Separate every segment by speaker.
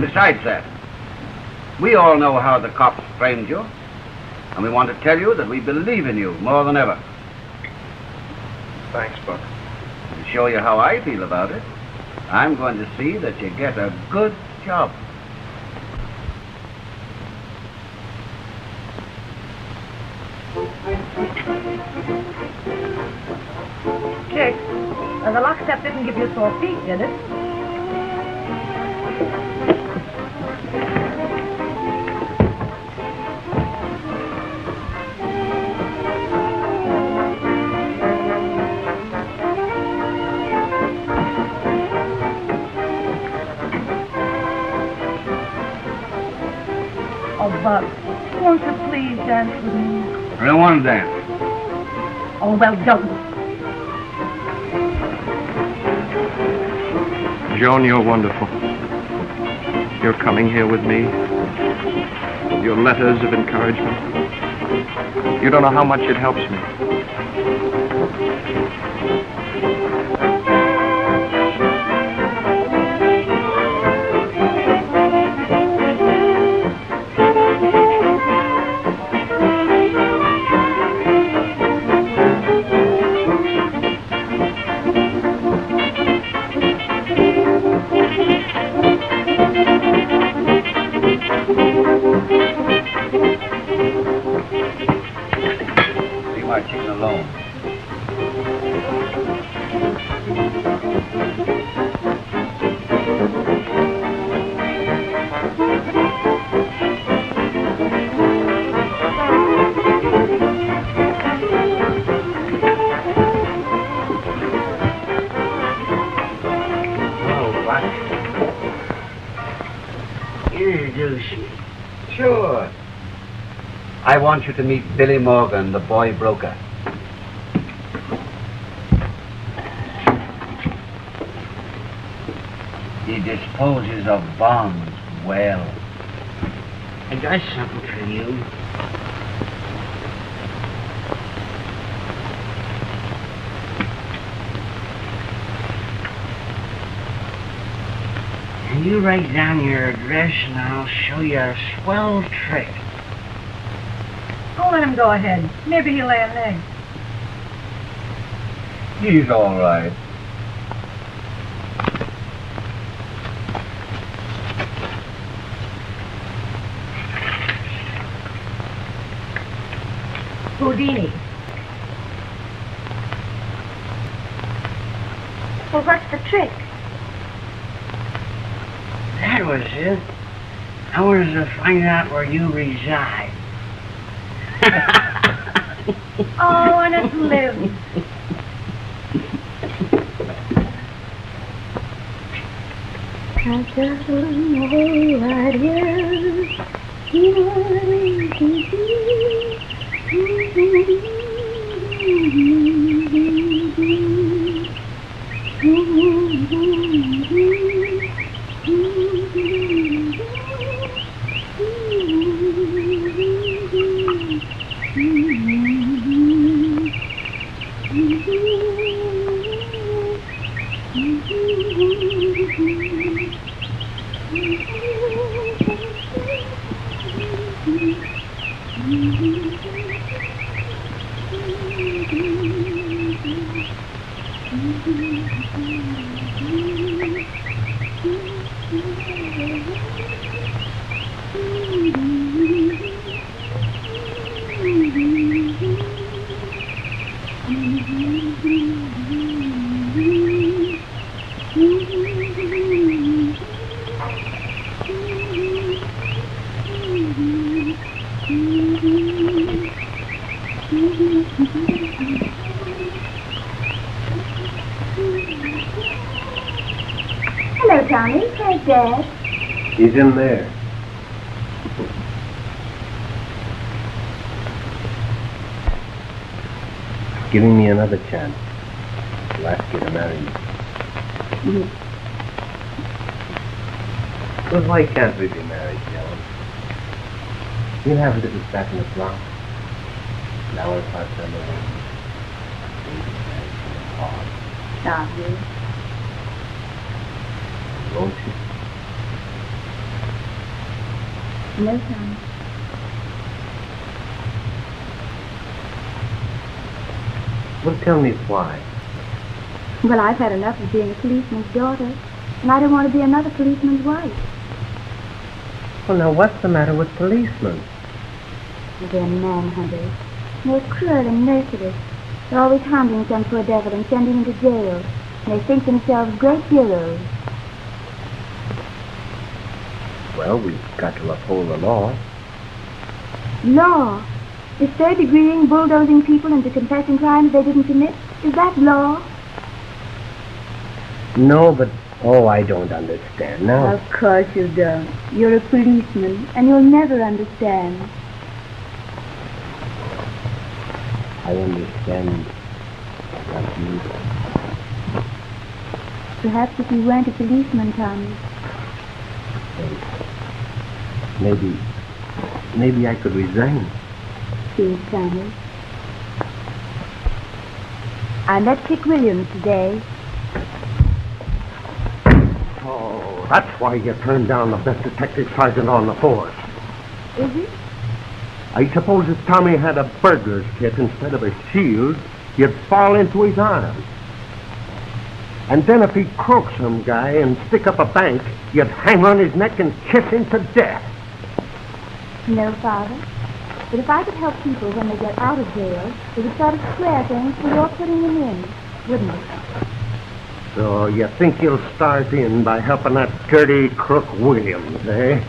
Speaker 1: besides that, we all know how the cops framed you, and we want to tell you that we believe in you more than ever.
Speaker 2: Thanks, Buck.
Speaker 1: To show you how I feel about it, I'm going to see that you get a good job.
Speaker 3: Chick, the lockstep didn't give you sore feet, did it? Oh, Buck, won't you please dance with me?
Speaker 1: I don't want to dance.
Speaker 3: Oh, well, don't.
Speaker 2: Joan, you're wonderful. You're coming here with me. Your letters of encouragement. You don't know how much it helps me.
Speaker 1: Sure. I want you to meet Billy Morgan, the boy broker. He disposes of bonds well.
Speaker 4: I got something for you. And you write down your address and I'll show you a swell trick.
Speaker 3: Oh, let him go ahead. Maybe he'll lay an egg.
Speaker 1: He's all right.
Speaker 3: Houdini. Well, what's the trick?
Speaker 4: That was it. I wanted to find out where you reside.
Speaker 3: Oh, and it lives.
Speaker 5: I've got a whole right here. You know what I mean?
Speaker 6: Hello, Tommy. Where's Dad?
Speaker 7: He's in there. Giving me another chance. I'll ask you to marry me. But why can't we be married, Joan? We'll have a little flat in the block. Flowers out on the wing.
Speaker 6: Tommy.
Speaker 7: Won't you?
Speaker 6: No, Tommy.
Speaker 7: Well, tell me why.
Speaker 6: Well, I've had enough of being a policeman's daughter, and I don't want to be another policeman's wife.
Speaker 7: Well, now, what's the matter with policemen?
Speaker 6: They're manhunters. They're cruel and merciless. They're always hounding some poor devil and sending him to jail. And they think themselves great heroes.
Speaker 7: Well, we've got to uphold the law.
Speaker 6: Law? Is third-degreeing, bulldozing people into confessing crimes they didn't commit? Is that law?
Speaker 7: No, but, I don't understand now.
Speaker 6: Of course you don't. You're a policeman, and you'll never understand.
Speaker 7: I understand like you.
Speaker 6: Perhaps if you weren't a policeman, Tommy.
Speaker 7: Maybe I could resign.
Speaker 6: Please, Tommy. I met Chick Williams today.
Speaker 7: Oh, that's why you turned down the best detective sergeant on the force.
Speaker 6: Is it?
Speaker 7: I suppose if Tommy had a burglar's kit instead of a shield, you'd fall into his arms. And then if he'd croak some guy and stick up a bank, you'd hang on his neck and kiss him to death.
Speaker 6: No, Father. But if I could help people when they get out of jail, it would sort of square things for your putting them in, wouldn't it?
Speaker 7: So you think you'll start in by helping that dirty crook Williams, eh?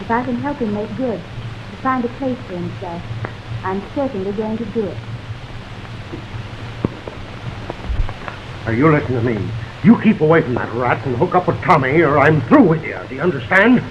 Speaker 6: If I can help him make good, to find a place for himself, I'm certainly going to do it.
Speaker 7: Are you listening to me? You keep away from that rat and hook up with Tommy, or I'm through with you. Do you understand?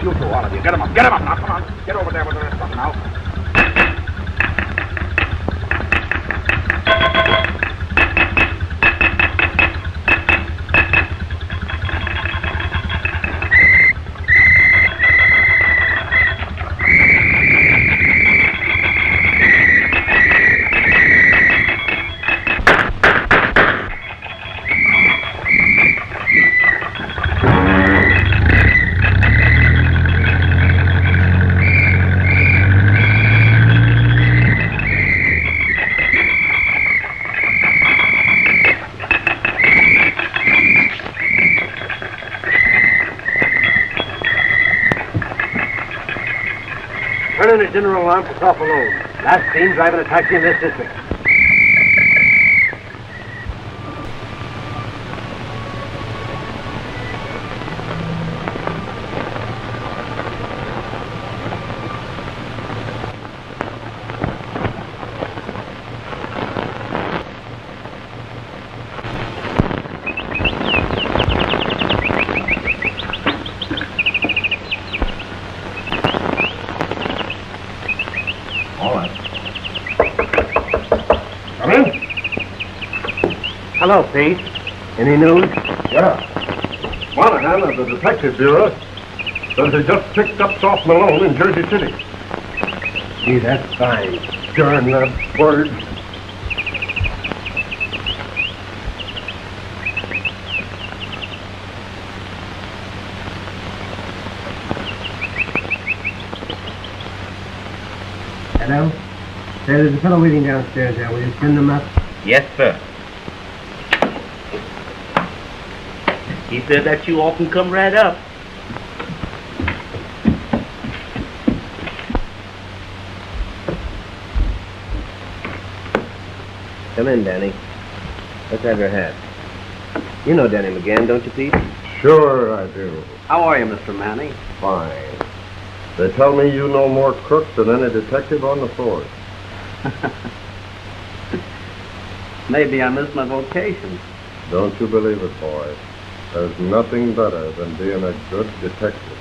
Speaker 1: You two, all of you. Get him up. Get him up now. Come on. Get over there with the rest of them now.
Speaker 7: Turn in a general alarm for self-alone. Last seen driving a taxi in this district. Hello, Pete. Any news?
Speaker 8: Yeah. Monahan of the Detective Bureau says they just picked up Soft Malone in Jersey City.
Speaker 7: Gee, that's fine. Darn that word. Hello? There's a fellow waiting downstairs there. Will you send him up?
Speaker 9: Yes, sir. He said that you all can come right up.
Speaker 4: Come in, Danny. Let's have your hat. You know Danny McGann, don't you, Pete?
Speaker 8: Sure I do.
Speaker 4: How are you, Mr. Manning?
Speaker 8: Fine. They tell me you know more crooks than any detective on the force.
Speaker 4: Maybe I missed my vocation.
Speaker 8: Don't you believe it, boy. There's nothing better than being a good detective.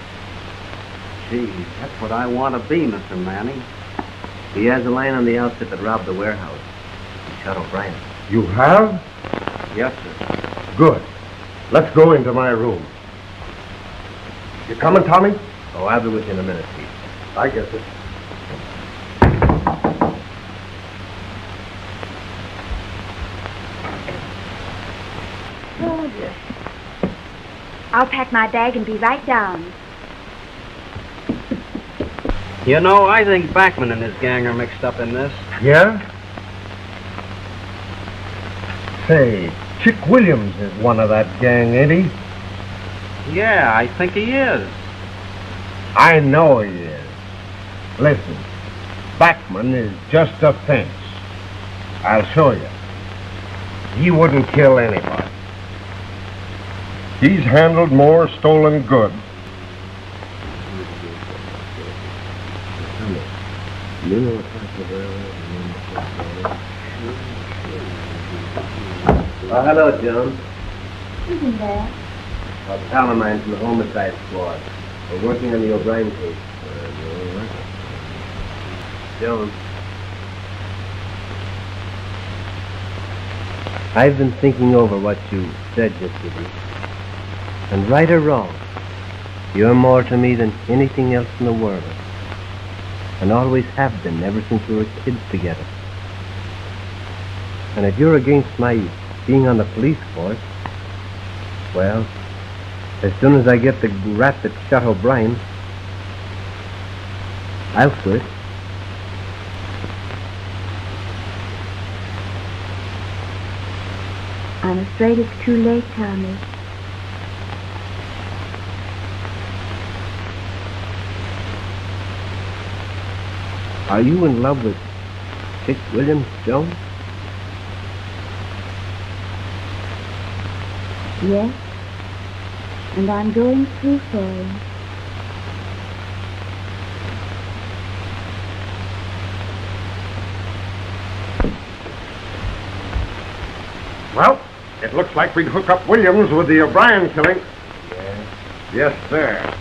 Speaker 4: Gee, that's what I want to be, Mr. Manning. He has a line on the outfit that robbed the warehouse. He shot O'Brien.
Speaker 8: You have?
Speaker 4: Yes, sir.
Speaker 8: Good. Let's go into my room. You coming, Tommy?
Speaker 4: Oh, I'll be with you in a minute, Pete.
Speaker 8: I guess it.
Speaker 6: Oh, dear. I'll pack my bag and be right down.
Speaker 4: You know, I think Bachman and his gang are mixed up in this.
Speaker 7: Yeah? Say, Chick Williams is one of that gang, ain't he?
Speaker 4: Yeah, I think he is.
Speaker 7: I know he is. Listen, Bachman is just a fence. I'll show you. He wouldn't kill anybody.
Speaker 8: He's handled more stolen goods.
Speaker 4: Oh, hello, Jones.
Speaker 6: Isn't there?
Speaker 4: A pal of mine from the homicide squad. We're working on the O'Brien case. Jones. I've been thinking over what you said yesterday. And right or wrong, you're more to me than anything else in the world. And always have been ever since we were kids together. And if you're against my being on the police force, well, as soon as I get the rat that shot O'Brien, I'll quit.
Speaker 6: I'm afraid it's too late, Tommy.
Speaker 4: Are you in love with Chick Williams, Jones?
Speaker 6: Yes. And I'm going through for him.
Speaker 8: Well, it looks like we'd hook up Williams with the O'Brien killing. Yes, sir.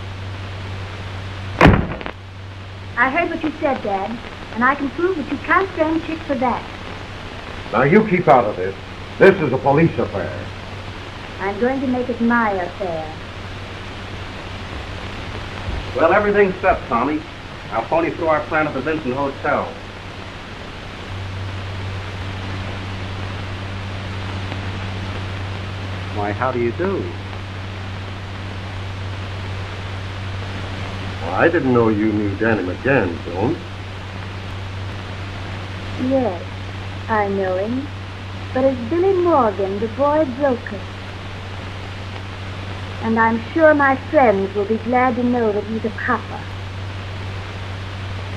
Speaker 6: I heard what you said, Dad, and I can prove that you can't stand Chick for that.
Speaker 8: Now, you keep out of this. This is a police affair.
Speaker 6: I'm going to make it my affair.
Speaker 4: Well, everything's set, Tommy. I'll phone you through our plan at the Vincent Hotel. Why, how do you do?
Speaker 8: Well, I didn't know you knew Danny McGann, Jones.
Speaker 6: Yes, I know him. But it's Billy Morgan, the boy broker. And I'm sure my friends will be glad to know that he's a copper.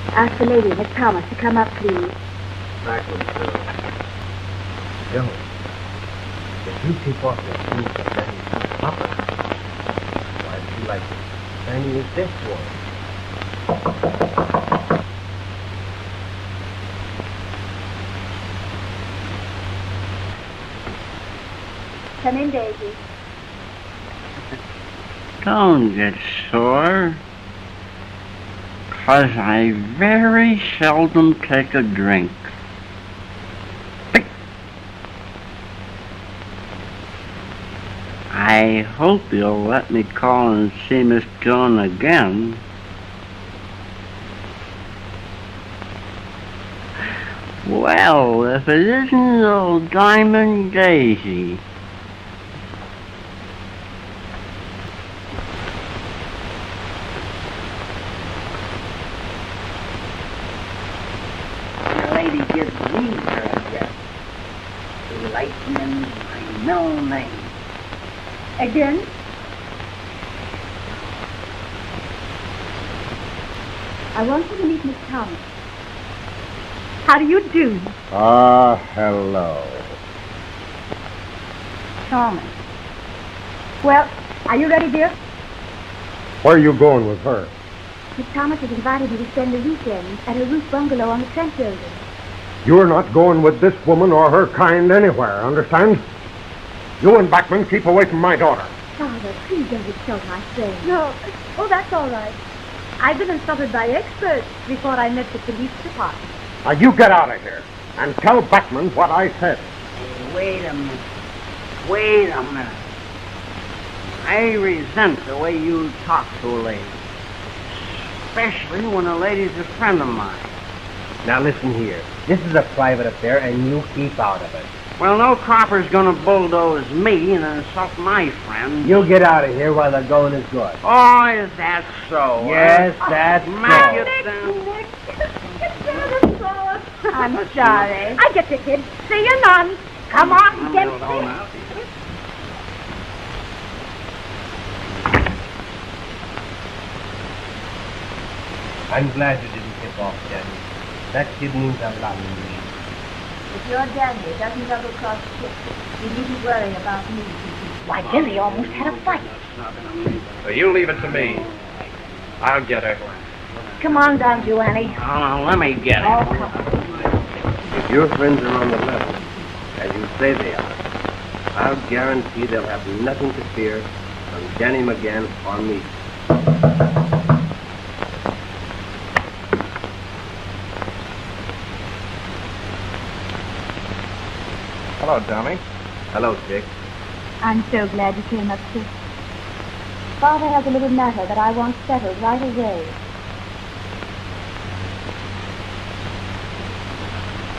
Speaker 6: Ask the lady, Miss Thomas, to come up, please.
Speaker 4: Backward, sir. Joe, if you keep off your shoes and let him stop her, why do you like shining his death one?
Speaker 6: Come in, Daisy.
Speaker 10: Don't get sore, 'cause I very seldom take a drink. I hope you'll let me call and see Miss Joan again. Well, if it isn't old Diamond Daisy. The lady gives me her address. Lightning, my middle name.
Speaker 3: Again?
Speaker 6: I want you to meet Miss Thomas.
Speaker 3: How do you do,
Speaker 7: Ah, hello.
Speaker 3: Thomas? Well, are you ready, dear?
Speaker 7: Where are you going with her?
Speaker 6: Miss Thomas has invited me to spend the weekend at her roof bungalow on the Trent building.
Speaker 7: You're not going with this woman or her kind anywhere, understand? You and Bachman keep away from my daughter.
Speaker 6: Father, please don't insult my friend.
Speaker 3: No. Oh, that's all right. I've been insulted by experts before I met the police department.
Speaker 7: Now, you get out of here and tell Bachman what I said.
Speaker 10: Hey, wait a minute. Wait a minute. I resent the way you talk to a lady. Especially when a lady's a friend of mine.
Speaker 4: Now listen here. This is a private affair, and you keep out of it.
Speaker 10: Well, no cropper's gonna bulldoze me and insult my friend.
Speaker 4: You get out of here while the going is good.
Speaker 10: Oh, is that so?
Speaker 4: Yes, that's
Speaker 10: Mac
Speaker 4: so.
Speaker 10: it down.
Speaker 3: Nick, get down the sauce. I'm sorry. I get the kid. See you none. Come on, get
Speaker 10: Hold on now.
Speaker 4: I'm glad you didn't tip off, Danny. That kid means a lot to me.
Speaker 6: If your daddy doesn't double cross the ship, you needn't worry about me.
Speaker 3: Why, Billy almost had a fight.
Speaker 2: So you leave it to me. I'll get her.
Speaker 3: Come on down, Joannie.
Speaker 10: Oh, now, let me get
Speaker 3: Oh,
Speaker 10: it.
Speaker 3: come on.
Speaker 4: If your friends are on the level, as you say they are, I'll guarantee they'll have nothing to fear from Danny McGann or me.
Speaker 2: Hello, Tommy.
Speaker 4: Hello, Dick.
Speaker 6: I'm so glad you came up, too. Father has a little matter that I want settled right away.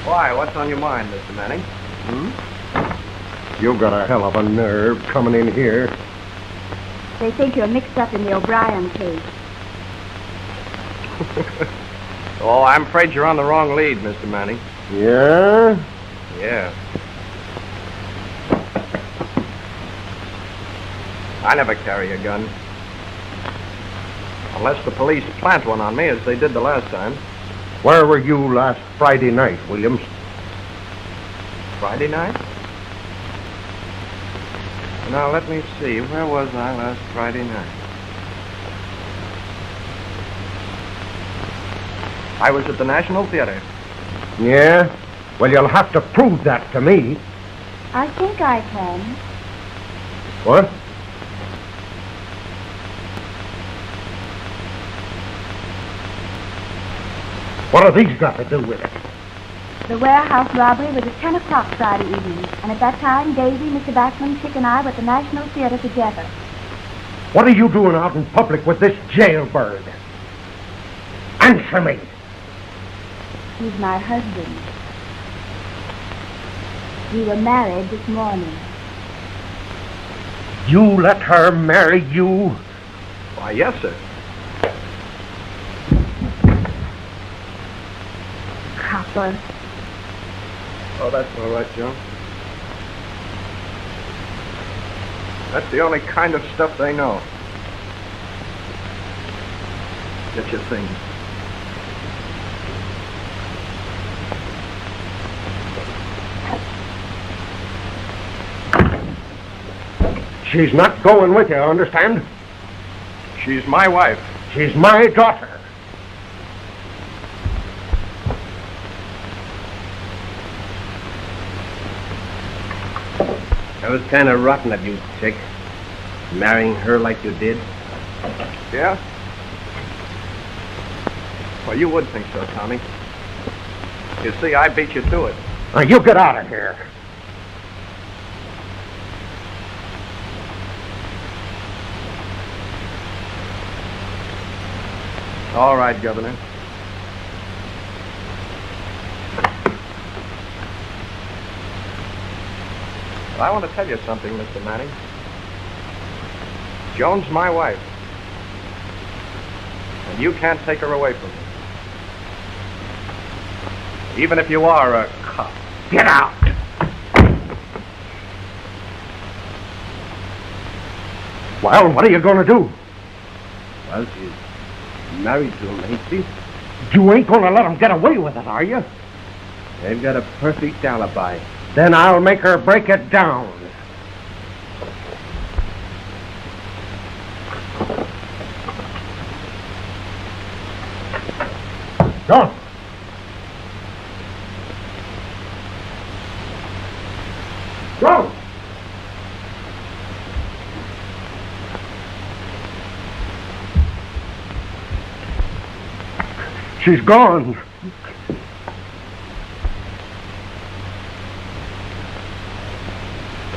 Speaker 2: Why? What's on your mind, Mr. Manning?
Speaker 7: You got a hell of a nerve coming in here.
Speaker 6: They think you're mixed up in the O'Brien case.
Speaker 2: Oh, I'm afraid you're on the wrong lead, Mr. Manning.
Speaker 7: Yeah?
Speaker 2: Yeah. I never carry a gun. Unless the police plant one on me, as they did the last time.
Speaker 7: Where were you last Friday night, Williams?
Speaker 2: Friday night? Now, let me see. Where was I last Friday night? I was at the National Theater.
Speaker 7: Yeah? Well, you'll have to prove that to me.
Speaker 6: I think I can.
Speaker 7: What? What have these got to do with it?
Speaker 6: The warehouse robbery was at 10 o'clock Friday evening, and at that time, Daisy, Mr. Bachman, Chick, and I were at the National Theater together.
Speaker 7: What are you doing out in public with this jailbird? Answer me.
Speaker 6: He's my husband. We were married this morning.
Speaker 7: You let her marry you?
Speaker 2: Why, yes, sir.
Speaker 6: Copper.
Speaker 2: Oh, that's all right, Joe. That's the only kind of stuff they know. Get your things.
Speaker 7: She's not going with you, understand?
Speaker 2: She's my wife.
Speaker 7: She's my daughter.
Speaker 4: That was kind of rotten of you, Chick. Marrying her like you did.
Speaker 2: Yeah? Well, you would think so, Tommy. You see, I beat you to it.
Speaker 7: Now, you get out of here.
Speaker 2: All right, Governor. But I want to tell you something, Mr. Manning. Joan's my wife. And you can't take her away from me. Even if you are a cop.
Speaker 7: Get out! Well, what are you going to do?
Speaker 4: Well, she's married to him, ain't she?
Speaker 7: You ain't going to let him get away with it, are you?
Speaker 4: They've got a perfect alibi.
Speaker 7: Then I'll make her break it down. Go. Go. She's gone.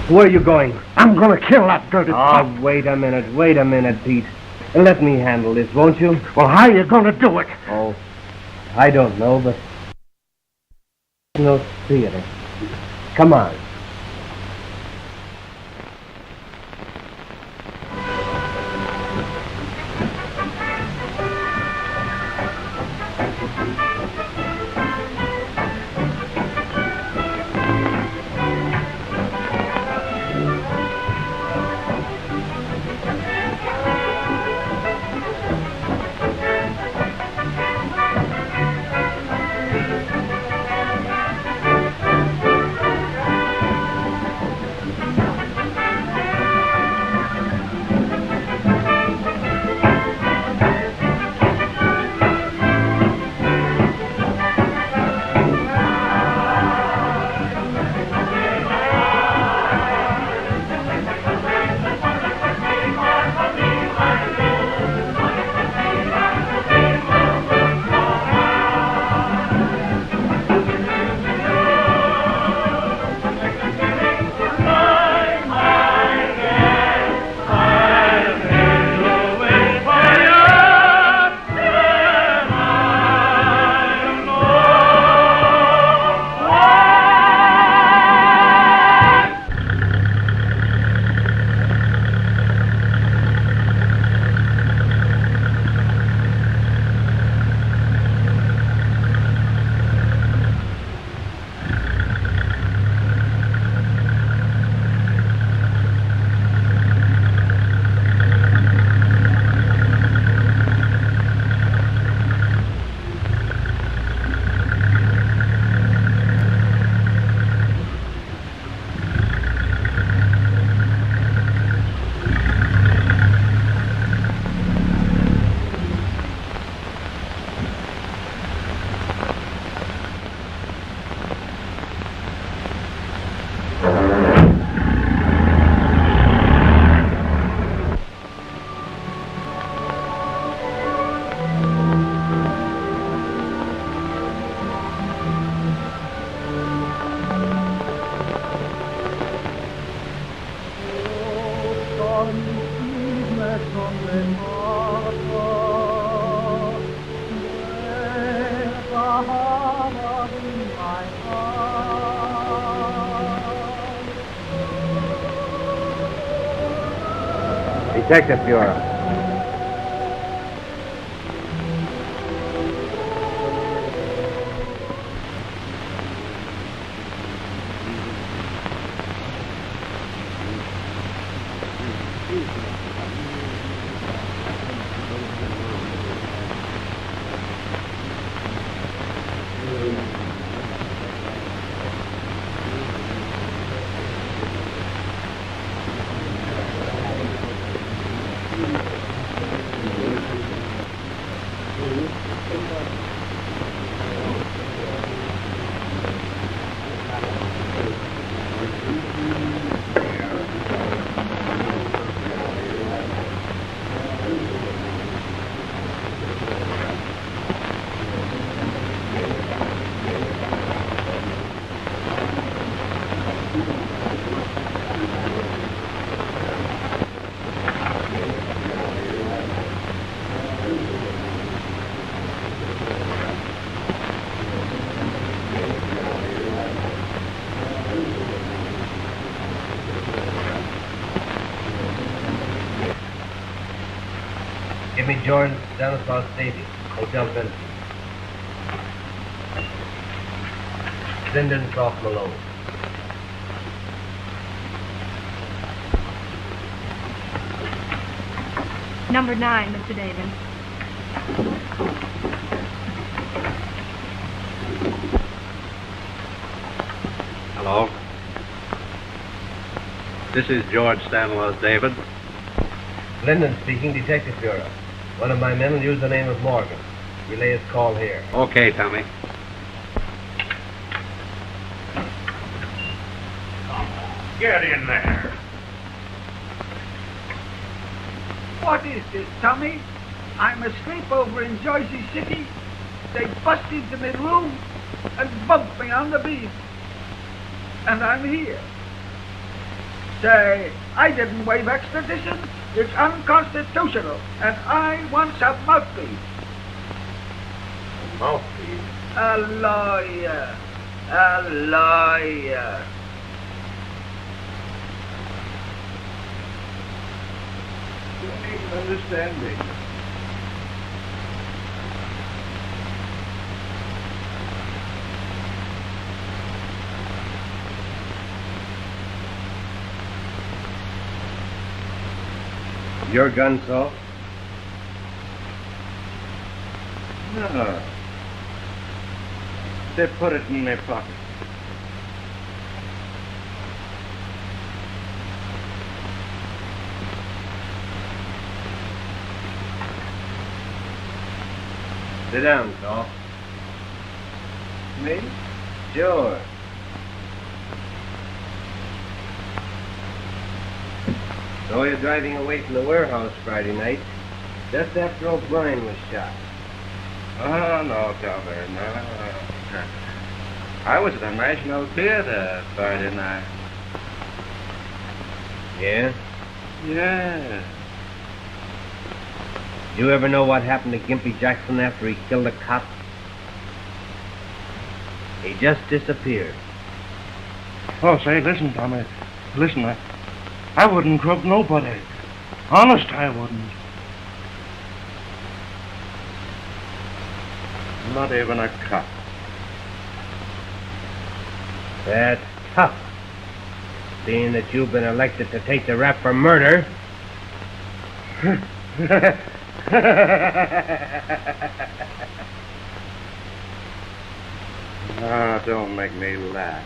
Speaker 4: Where are you going?
Speaker 7: I'm going to kill that dirty cop.
Speaker 4: Oh, wait a minute, Pete. Let me handle this, won't you?
Speaker 7: Well, how are you going to do it?
Speaker 4: Oh, I don't know, but... no theater. Come on. Detective Bureau. Give me George Stanislaus Davy, Hotel Benson. Linden Soft Malone.
Speaker 3: Number 9, Mr. Davis.
Speaker 11: Hello. This is George Stanislaus David.
Speaker 4: Linden speaking, Detective Bureau. One of my men will use the name of Morgan. Relay his call here.
Speaker 11: Okay, Tommy.
Speaker 8: Get in there.
Speaker 12: What is this, Tommy? I'm asleep over in Jersey City. They bust into my room and bumped me on the beam. And I'm here. Say, I didn't waive extradition. It's unconstitutional, and I want a mouthpiece.
Speaker 7: Mouthpiece?
Speaker 12: A lawyer. A lawyer.
Speaker 2: You don't even understand me.
Speaker 4: Your gun, Saul?
Speaker 2: No. They put it in their pocket.
Speaker 4: Sit down, Saul.
Speaker 2: Me?
Speaker 4: Sure. So you're driving away from the warehouse Friday night, just after O'Brien was shot.
Speaker 2: Oh, no, Calvert, no. I was at the National Theater Friday night.
Speaker 4: Yeah?
Speaker 2: Yeah.
Speaker 4: You ever know what happened to Gimpy Jackson after he killed a cop? He just disappeared.
Speaker 2: Oh, say, listen, Tommy. Listen, I wouldn't crook nobody. Honest, I wouldn't. Not even a cop.
Speaker 4: That's tough. Being that you've been elected to take the rap for murder.
Speaker 2: Ah, don't make me laugh.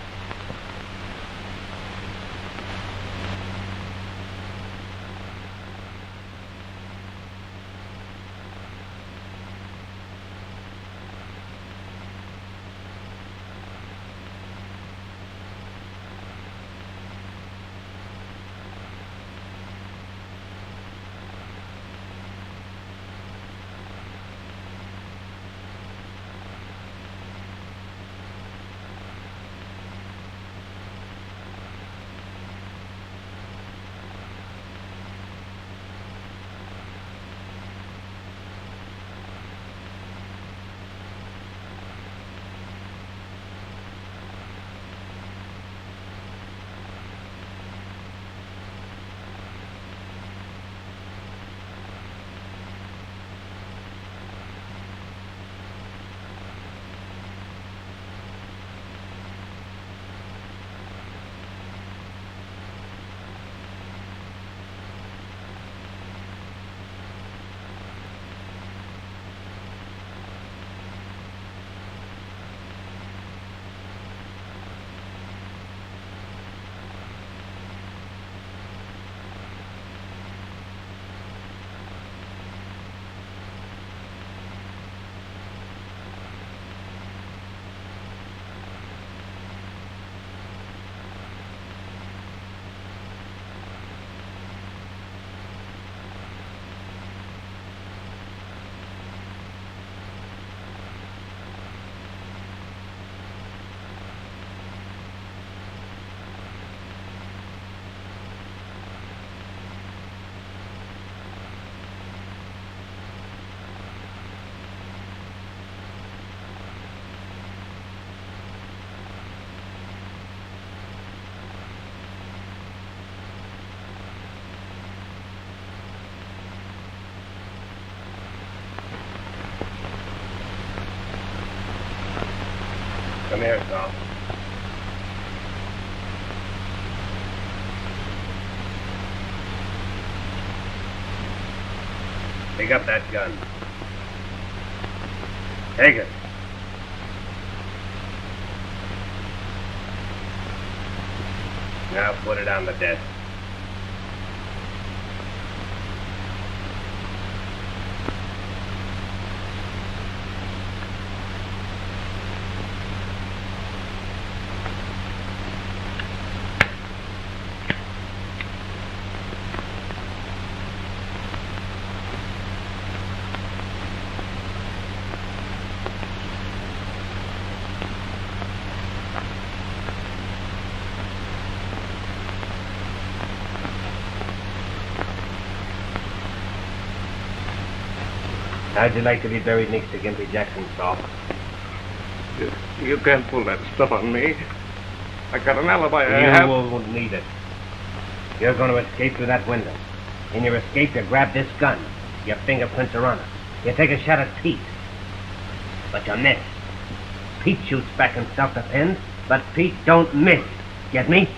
Speaker 8: Come here, Saul. Pick up that gun. Take it. Now put it on the desk.
Speaker 4: How'd you like to be buried next to Gimpy Jackson, Saul?
Speaker 2: You can't pull that stuff on me. I got an alibi.
Speaker 4: You won't need it. You're going to escape through that window. In your escape, you grab this gun. Your fingerprints are on it. You take a shot at Pete. But you miss. Pete shoots back in self-defense, but Pete don't miss. Get me?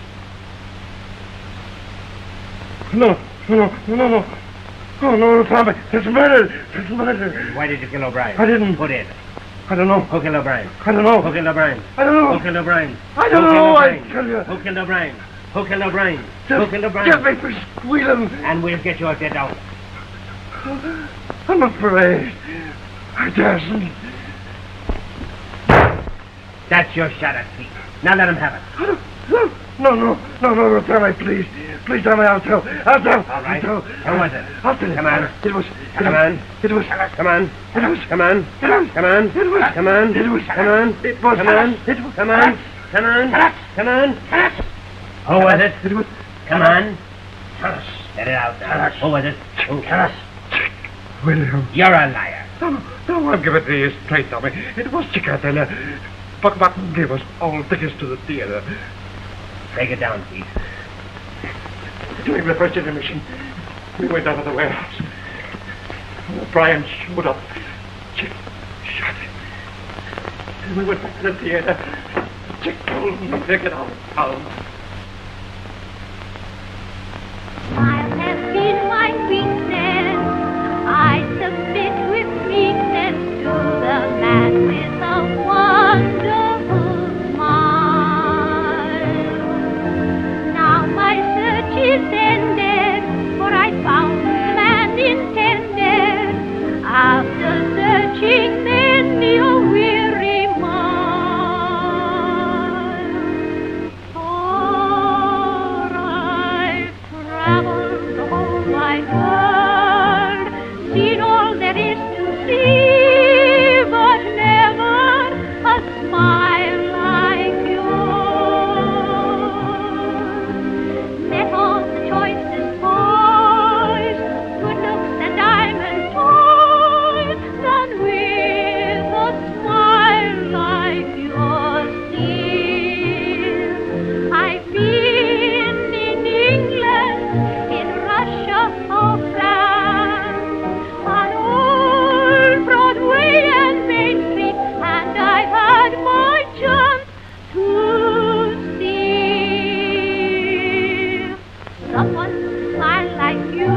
Speaker 8: No. Oh, no, Tommy. It's murder. It's murder.
Speaker 4: Why did you kill O'Brien?
Speaker 8: I didn't.
Speaker 4: Who did?
Speaker 8: I don't know.
Speaker 4: Who killed O'Brien?
Speaker 8: I don't know.
Speaker 4: Who killed O'Brien?
Speaker 8: I don't know.
Speaker 4: Who killed O'Brien?
Speaker 8: I don't know, I tell you.
Speaker 4: Who killed O'Brien? Who killed O'Brien? Who killed O'Brien?
Speaker 8: Get me for squealing.
Speaker 4: And we'll get you if you don't.
Speaker 8: I'm afraid. I daren't.
Speaker 4: That's your shot at Pete. Now let him have it.
Speaker 8: No, Tommy, please. Please, Tommy, I'll tell.
Speaker 4: All right. Who was it?
Speaker 8: I'll tell you.
Speaker 4: Come on.
Speaker 8: It was.
Speaker 4: Come on.
Speaker 8: It was.
Speaker 4: Come on.
Speaker 8: It was.
Speaker 4: Come on.
Speaker 8: It was.
Speaker 4: Come on.
Speaker 8: It was.
Speaker 4: Come on.
Speaker 8: It was.
Speaker 4: Come on.
Speaker 8: It was.
Speaker 4: Come on.
Speaker 8: It was.
Speaker 4: Come on. Come on. Come on. Who was it?
Speaker 8: It was.
Speaker 4: Come on. Let it out now. Who was it?
Speaker 8: William.
Speaker 4: You're a liar.
Speaker 8: No, I'll give it to you straight, Tommy. It was Chicago. But gave us all tickets to the theater.
Speaker 4: Take it down, Pete.
Speaker 8: During the first intermission, we went out of the warehouse. Brian showed up. Chick shot him. And we went back to the theater. Chick told him to pick it out of town.
Speaker 5: I have been my weakness. I submit with meekness to the man with a wonderful smile. Now my search is ended, for I found the man intended. After searching many a weary mile, for I've traveled the whole wide world, seen all there is to see, but never a smile like yours. Met all the choicest boys, good looks and diamond toys, none with a smile like yours, dear. I've been in England, in Russia or France, on old Broadway and Main Street, and I've had my chance to see someone smile like you,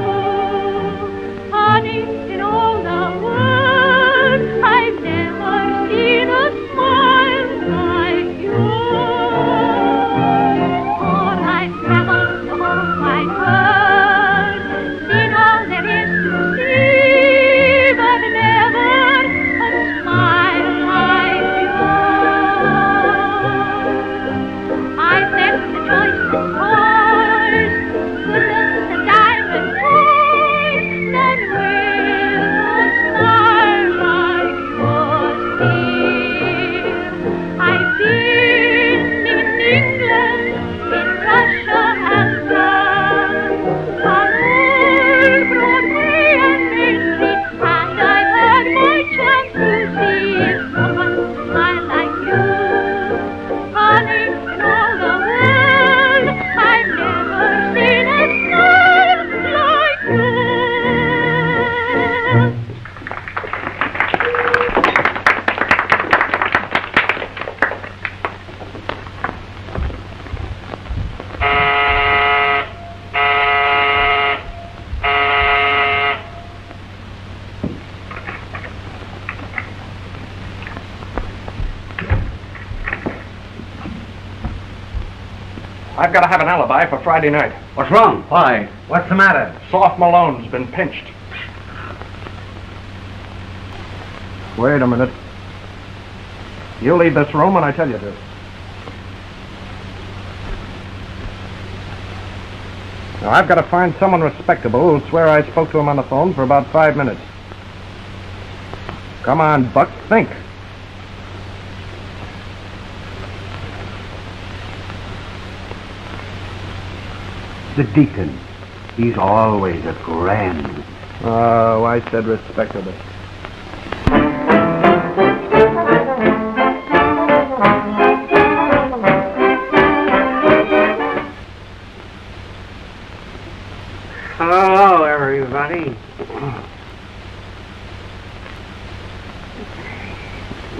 Speaker 5: honey, in all the world. I've never seen a smile like yours. For I've traveled the whole wide world, seen all there is to see, but never a smile like yours. I've met the choicest boys, good
Speaker 2: I've got to have an alibi for Friday night.
Speaker 1: What's wrong?
Speaker 2: Why?
Speaker 7: What's the matter?
Speaker 2: Soft Malone's been pinched. Wait a minute. You leave this room when I tell you to. Now, I've got to find someone respectable who'll swear I spoke to him on the phone for about 5 minutes. Come on, Buck, think.
Speaker 7: The deacon. He's always a grand.
Speaker 2: Oh, I said respectable.
Speaker 10: Hello, everybody.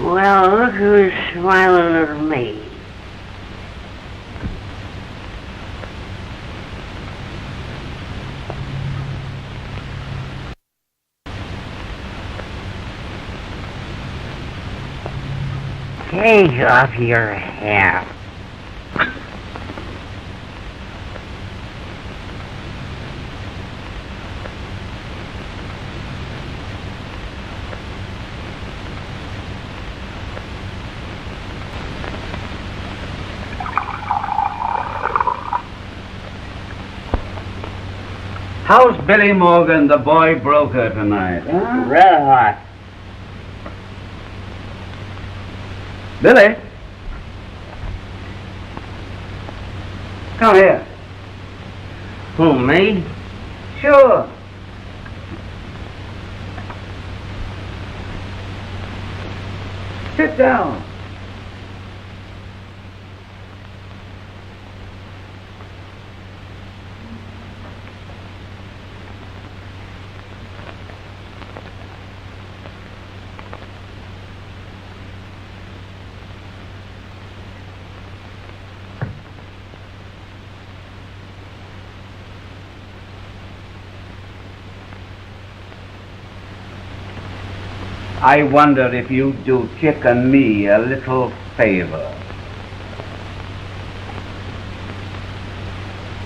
Speaker 10: Well, look who's smiling at me. Take off your hat.
Speaker 1: How's Billy Morgan, the boy broker, tonight? Huh?
Speaker 10: Red hot.
Speaker 1: Billy? Come here.
Speaker 10: Who, me?
Speaker 1: Sure. Sit down. I wonder if you'd do Chick and me a little favor.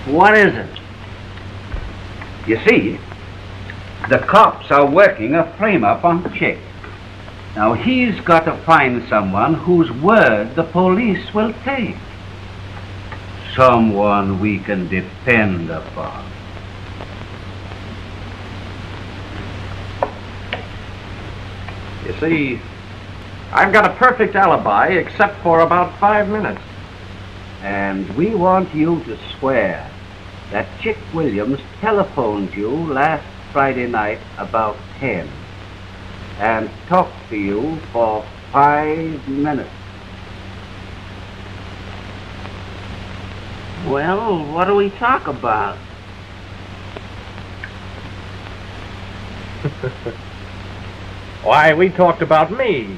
Speaker 10: What is it?
Speaker 1: You see, the cops are working a frame-up on Chick. Now, he's got to find someone whose word the police will take. Someone we can depend upon.
Speaker 2: You see, I've got a perfect alibi except for about 5 minutes.
Speaker 1: And we want you to swear that Chick Williams telephoned you last Friday night about 10 and talked to you for 5 minutes.
Speaker 10: Well, what do we talk about?
Speaker 2: Why, we talked about me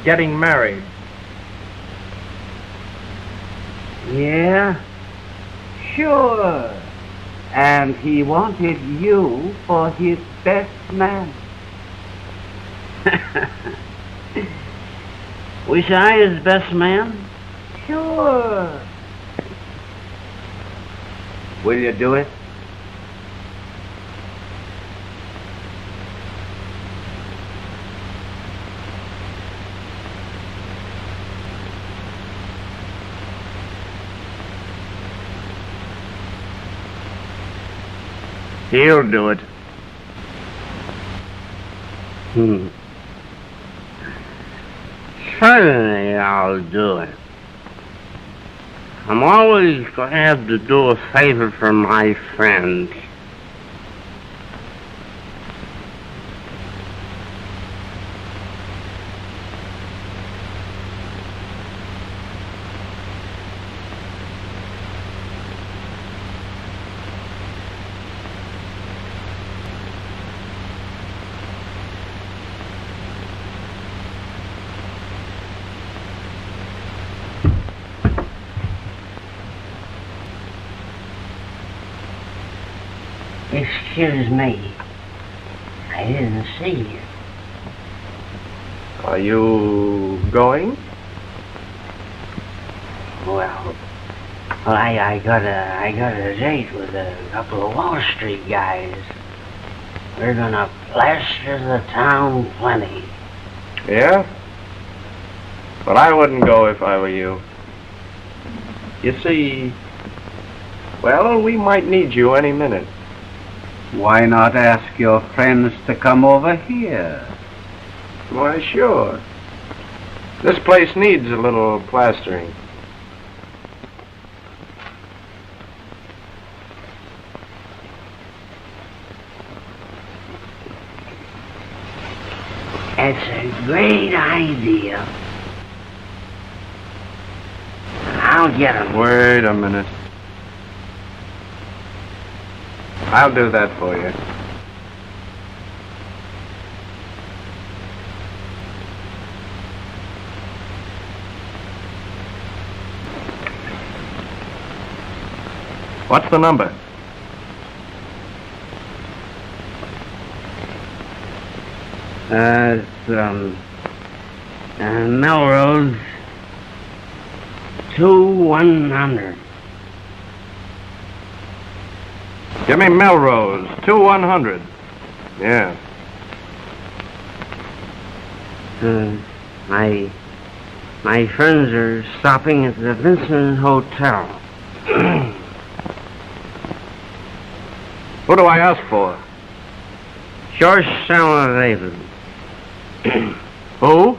Speaker 2: getting married.
Speaker 1: Yeah? Sure. And he wanted you for his best man.
Speaker 10: Was I his best man?
Speaker 1: Sure. Will you do it?
Speaker 10: He'll do it. Certainly I'll do it. I'm always glad to do a favor for my friends. Excuse me. I didn't see you.
Speaker 2: Are you going?
Speaker 10: Well, Well, I got a date with a couple of Wall Street guys. We're gonna plaster the town plenty.
Speaker 2: Yeah? But I wouldn't go if I were you. You see, well, we might need you any minute.
Speaker 1: Why not ask your friends to come over here?
Speaker 2: Why, sure. This place needs a little plastering.
Speaker 10: It's a great idea. I'll get 'em.
Speaker 2: Wait a minute. I'll do that for you. What's the number?
Speaker 10: It's, Melrose 2100.
Speaker 2: Give me Melrose, 2100. Yeah.
Speaker 10: My friends are stopping at the Vincent Hotel.
Speaker 2: Who do I ask for?
Speaker 10: George Stella David.
Speaker 2: Who?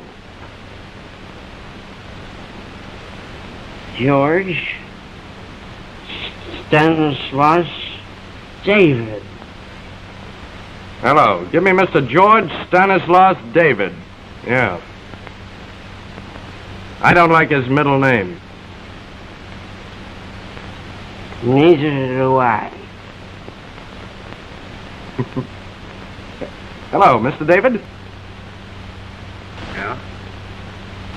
Speaker 10: George Stanislaus David.
Speaker 2: Hello. Give me Mr. George Stanislaus David. Yeah. I don't like his middle name.
Speaker 10: Neither do I.
Speaker 2: Hello, Mr. David?
Speaker 11: Yeah?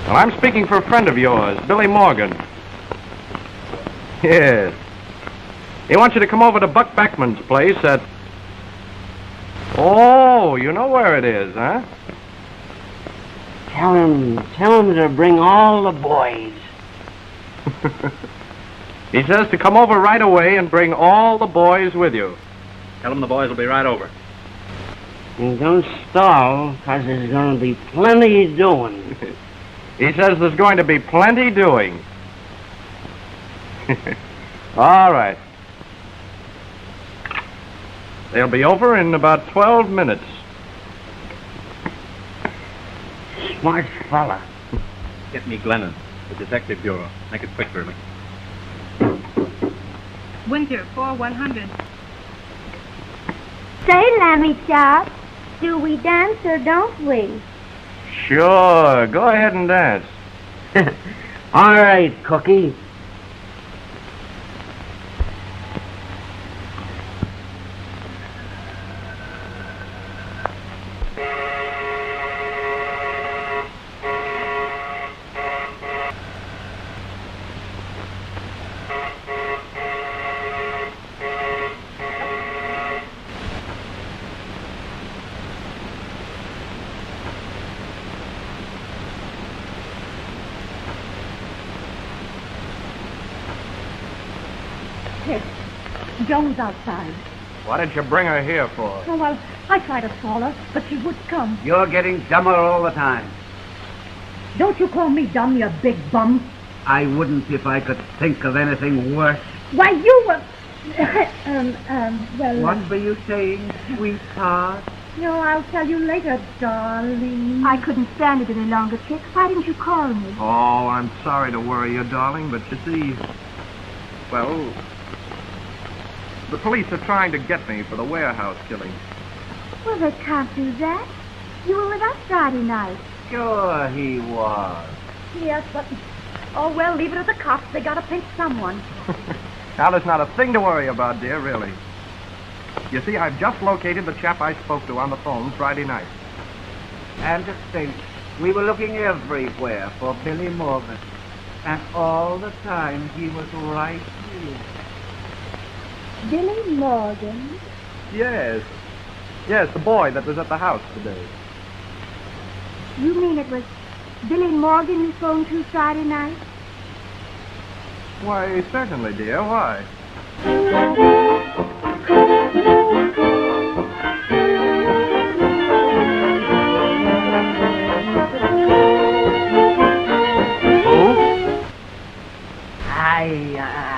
Speaker 2: Well, I'm speaking for a friend of yours, Billy Morgan. Yes. He wants you to come over to Buck Beckman's place at... Oh, you know where it is, huh?
Speaker 10: Tell him to bring all the boys.
Speaker 2: He says to come over right away and bring all the boys with you.
Speaker 11: Tell him the boys will be right over.
Speaker 10: And don't stall, 'cause there's gonna be plenty doing.
Speaker 2: He says there's going to be plenty doing. All right. They'll be over in about 12 minutes.
Speaker 10: Smart fella.
Speaker 11: Get me Glennon, the Detective Bureau. Make it quick for me.
Speaker 3: Winter, 4100.
Speaker 6: Say, Lammy Chop, do we dance or don't we?
Speaker 2: Sure. Go ahead and dance.
Speaker 10: All right, Cookie.
Speaker 3: Joan's outside.
Speaker 2: What did you bring her here for?
Speaker 3: Oh, well, I tried to call her, but she wouldn't come.
Speaker 1: You're getting dumber all the time.
Speaker 3: Don't you call me dumb, you big bum.
Speaker 1: I wouldn't if I could think of anything worse.
Speaker 3: Why, you were... well...
Speaker 1: What were you saying, sweetheart?
Speaker 3: No, I'll tell you later, darling.
Speaker 6: I couldn't stand it any longer, Chick. Why didn't you call me?
Speaker 2: Oh, I'm sorry to worry you, darling, but you see... Well... The police are trying to get me for the warehouse killing.
Speaker 6: Well, they can't do that. You were with us Friday night.
Speaker 1: Sure he was.
Speaker 3: Yes, but... Oh, well, leave it to the cops. They gotta pinch someone.
Speaker 2: Now, there's not a thing to worry about, dear, really. You see, I've just located the chap I spoke to on the phone Friday night.
Speaker 1: And to think, we were looking everywhere for Billy Morgan. And all the time he was right here.
Speaker 6: Billy Morgan?
Speaker 2: Yes. Yes, the boy that was at the house today.
Speaker 6: You mean it was Billy Morgan you phoned to Friday night?
Speaker 2: Why, certainly, dear. Why?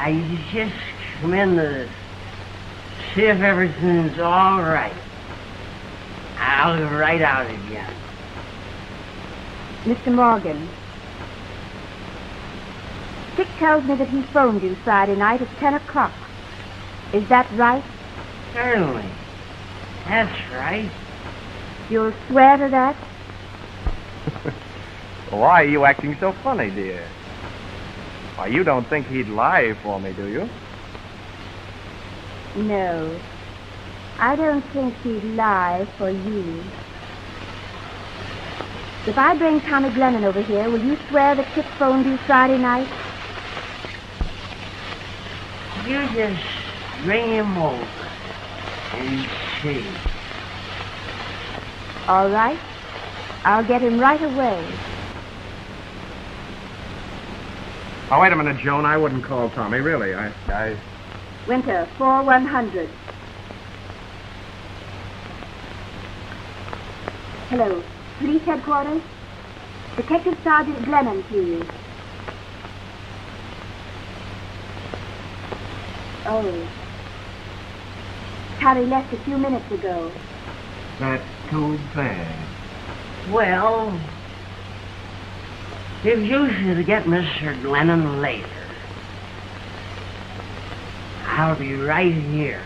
Speaker 10: I just come in to see if everything's all right. I'll go right out again.
Speaker 6: Mr. Morgan, Dick tells me that he phoned you Friday night at 10 o'clock. Is that right?
Speaker 10: Certainly. That's right.
Speaker 6: You'll swear to that?
Speaker 2: Why are you acting so funny, dear? Why, you don't think he'd lie for me, do you?
Speaker 6: No. I don't think he'd lie for you. If I bring Tommy Glennon over here, will you swear that Kip phoned you Friday night?
Speaker 10: You just bring him over and see.
Speaker 6: All right. I'll get him right away.
Speaker 2: Oh, wait a minute, Joan. I wouldn't call Tommy, really. I...
Speaker 6: Winter, 4100. Hello. Police headquarters? Detective Sergeant Glennon to you. Oh. Tommy left a few minutes ago.
Speaker 1: That's too bad.
Speaker 10: Well, if you should get Mr. Glennon later, I'll be right here.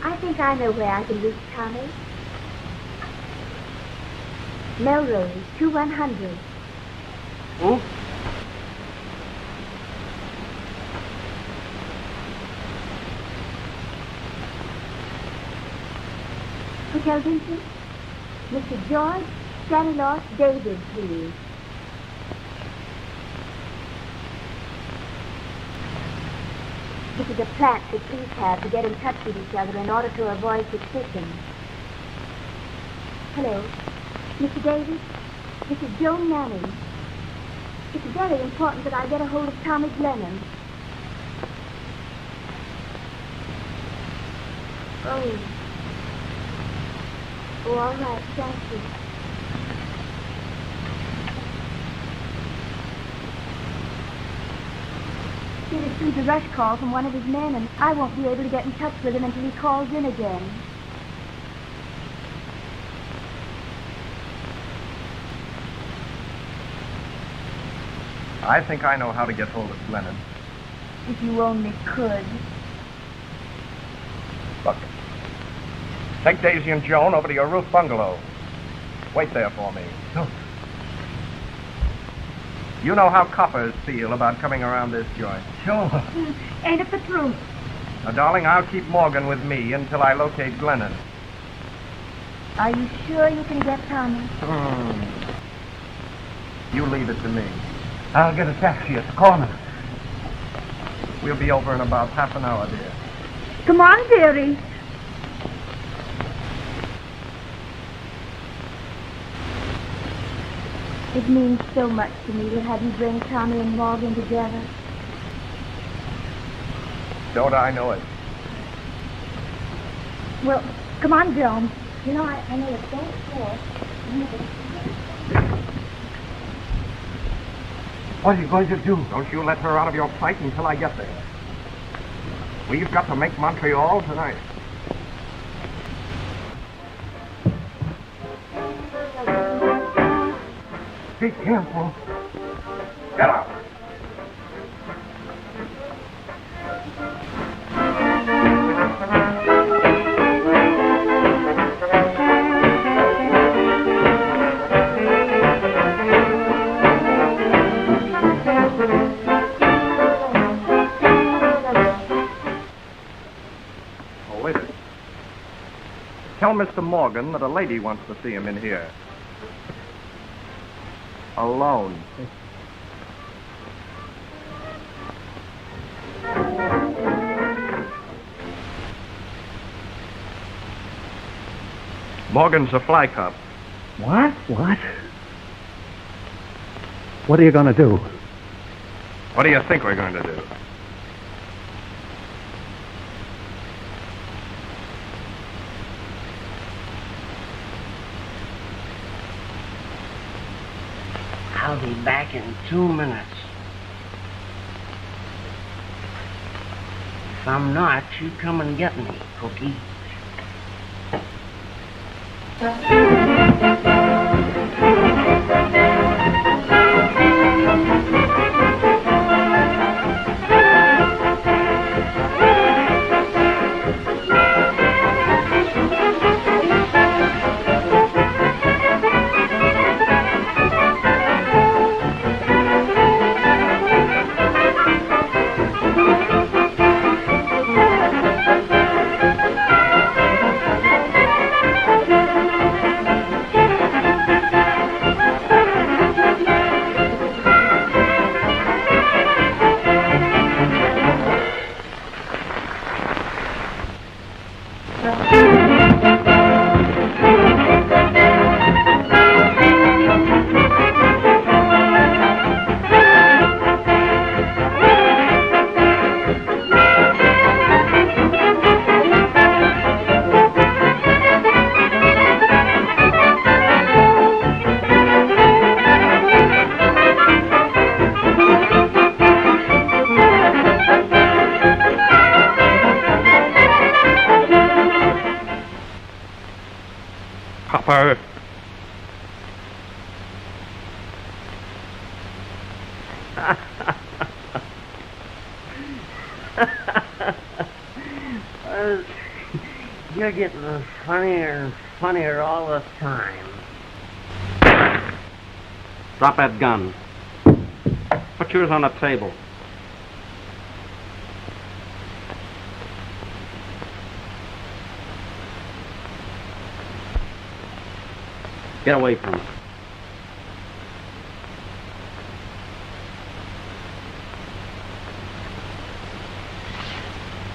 Speaker 6: I think I know where I can reach Tommy. Melrose, 2100.
Speaker 10: Who?
Speaker 6: Hotel Vincent? Mr. George Stanislaus David, please. This is a plant the police have to get in touch with each other in order to avoid suspicion. Hello, Mr. Davis? This is Joan Manning. It's very important that I get a hold of Tommy Glennon. Oh. Oh, all right, thank you. He received a rush call from one of his men, and I won't be able to get in touch with him until he calls in again.
Speaker 2: I think I know how to get hold of Glennon.
Speaker 6: If you only could.
Speaker 2: Look. Take Daisy and Joan over to your roof bungalow. Wait there for me.
Speaker 1: Oh.
Speaker 2: You know how coppers feel about coming around this joint.
Speaker 1: Sure.
Speaker 6: Ain't it the truth?
Speaker 2: Now, darling, I'll keep Morgan with me until I locate Glennon.
Speaker 6: Are you sure you can get Tommy?
Speaker 2: You leave it to me.
Speaker 1: I'll get a taxi at the corner.
Speaker 2: We'll be over in about half an hour, dear.
Speaker 6: Come on, dearie. It means so much to me to have you bring Tommy and Morgan together.
Speaker 2: Don't I know it?
Speaker 6: Well, come on, Joan. You know, I know it's so short.
Speaker 2: What are you going to do? Don't you let her out of your sight until I get there. We've got to make Montreal tonight.
Speaker 1: Be careful.
Speaker 2: Get out. Oh, wait a minute. Tell Mr. Morgan that a lady wants to see him in here. Alone. Morgan's a fly cop.
Speaker 8: What? What are you going to do?
Speaker 2: What do you think we're going to do?
Speaker 10: I'll be back in 2 minutes. If I'm not, you come and get me, Cookie.
Speaker 2: Copper.
Speaker 10: Well, you're getting funnier and funnier all the time.
Speaker 1: Drop that gun. Put yours on the table. Get away from it.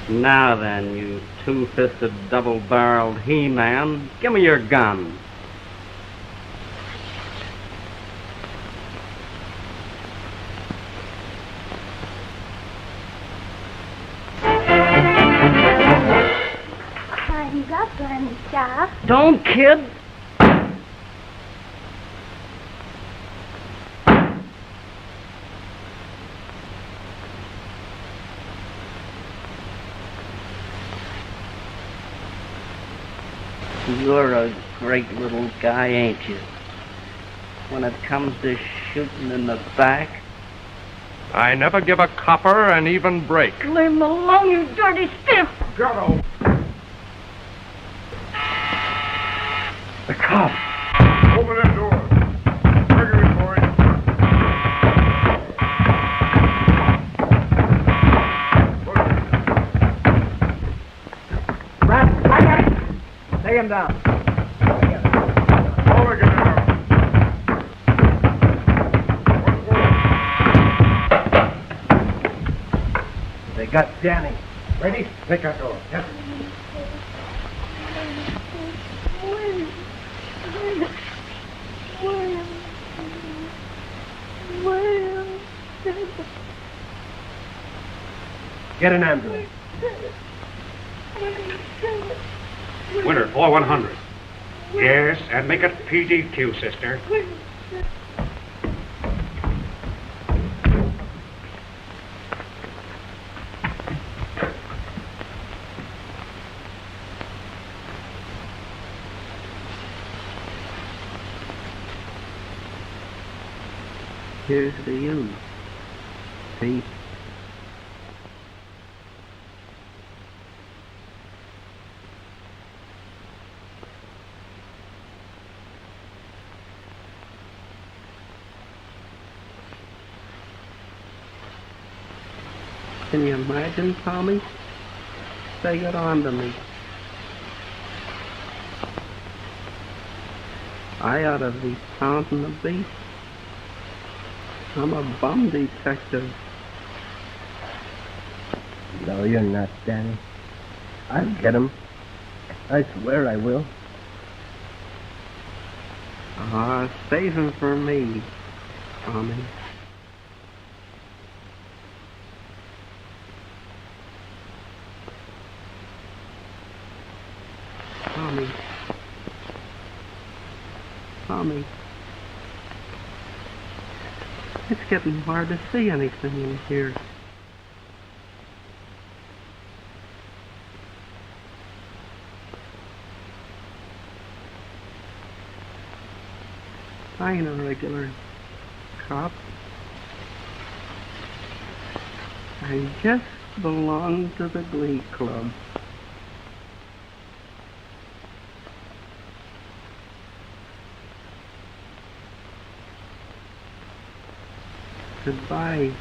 Speaker 1: Now then, you two-fisted, double-barreled he-man, give me your gun.
Speaker 3: Time's up, Granny Star.
Speaker 10: Don't, kid. You're a great little guy, ain't you? When it comes to shooting in the back.
Speaker 2: I never give a copper an even break.
Speaker 3: Leave him alone, you dirty stiff.
Speaker 8: Got The cops.
Speaker 13: Open that door. Gregory, boy.
Speaker 12: Take him down.
Speaker 13: All again now.
Speaker 12: They got Danny. Ready? Take that door. Yes. Get an ambulance.
Speaker 8: Winter, 4100. Yes, and make it PDQ, sister.
Speaker 10: Here's to you, Pete. Can you imagine, Tommy? They got on to me. I ought to be pounding the beat. I'm a bum detective.
Speaker 4: No, you're not, Danny. I'll get him. I swear I will. Save him for me, Tommy. Tommy. It's getting hard to see anything in here. I ain't a regular cop. I just belong to the Glee Club. Goodbye,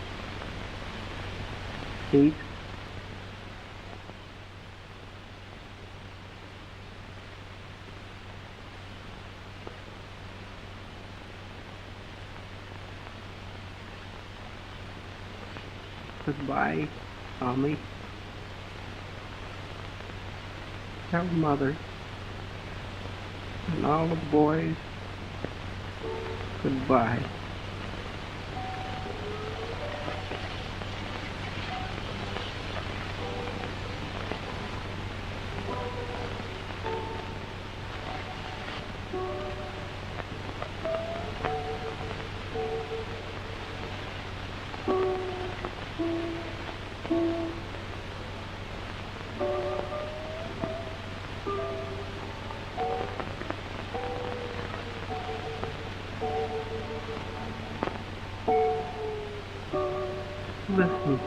Speaker 4: Pete. Goodbye, Tommy. Tell Mother and all the boys goodbye. Listen.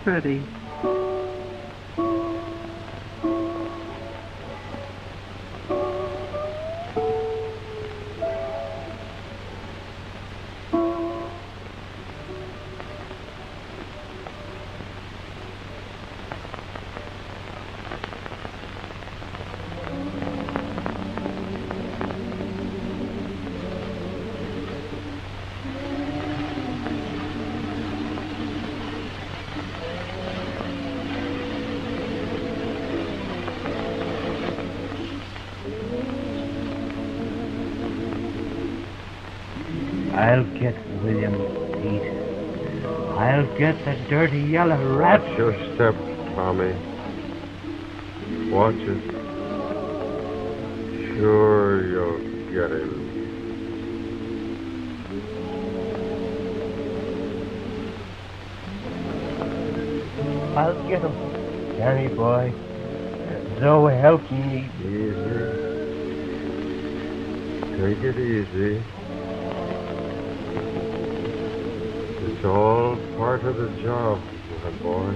Speaker 4: Pretty. I'll get William, Pete. I'll get the dirty yellow rat.
Speaker 13: Watch your step, Tommy. Watch it. Sure you'll get him.
Speaker 4: I'll get him, Danny boy. So help me.
Speaker 13: Easy. Take it easy. It's all part of the job, my boy.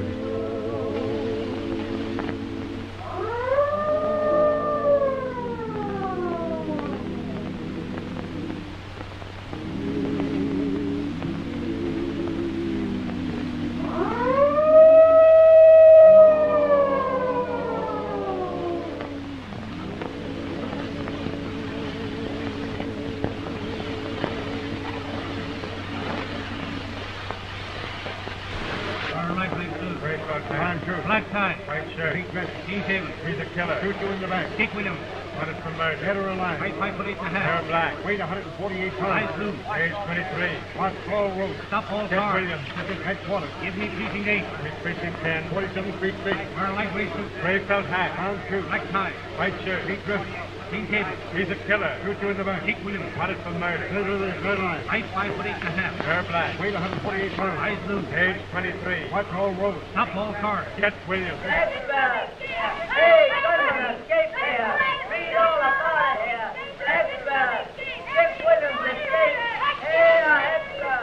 Speaker 8: Black tie. White shirt. Pink dress. Jean Taylor. He's a killer. Shoot you in the back. Dick Williams. Wanted for murder. Dead or alive. Height 5'8" and a half. Hair black. Weight 148 pounds. Eyes blue. Age 23. Watch Paul Road. Stop all cars. Williams. This is headquarters. Give me precinct 8. With precinct 10. 47th Street Street. Wear a light waistcoat. Gray felt hat. Round shoe. Black tie. White shirt. Pink dress. Jean Taylor. He's a killer. Shoot you in the back. Dick Williams. Wanted for murder. Red line. Height 5'8" and a half. Hair black. Weight 148 pounds. Eyes blue. Age 23. Watch all roads. Stop all cars. Get Williams.
Speaker 10: Hey, Gunner, escape here. Read all about it here. Extra. Dick Williams escape. Hey, extra.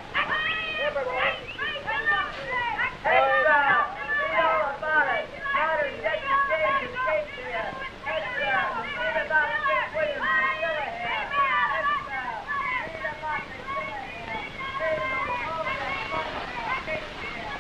Speaker 10: Extra. Read all about it. Modern Dick James escape here. Extra. Read about Dick Williams the killer here. Extra. Read about the killer here. Read about all that fun escape here.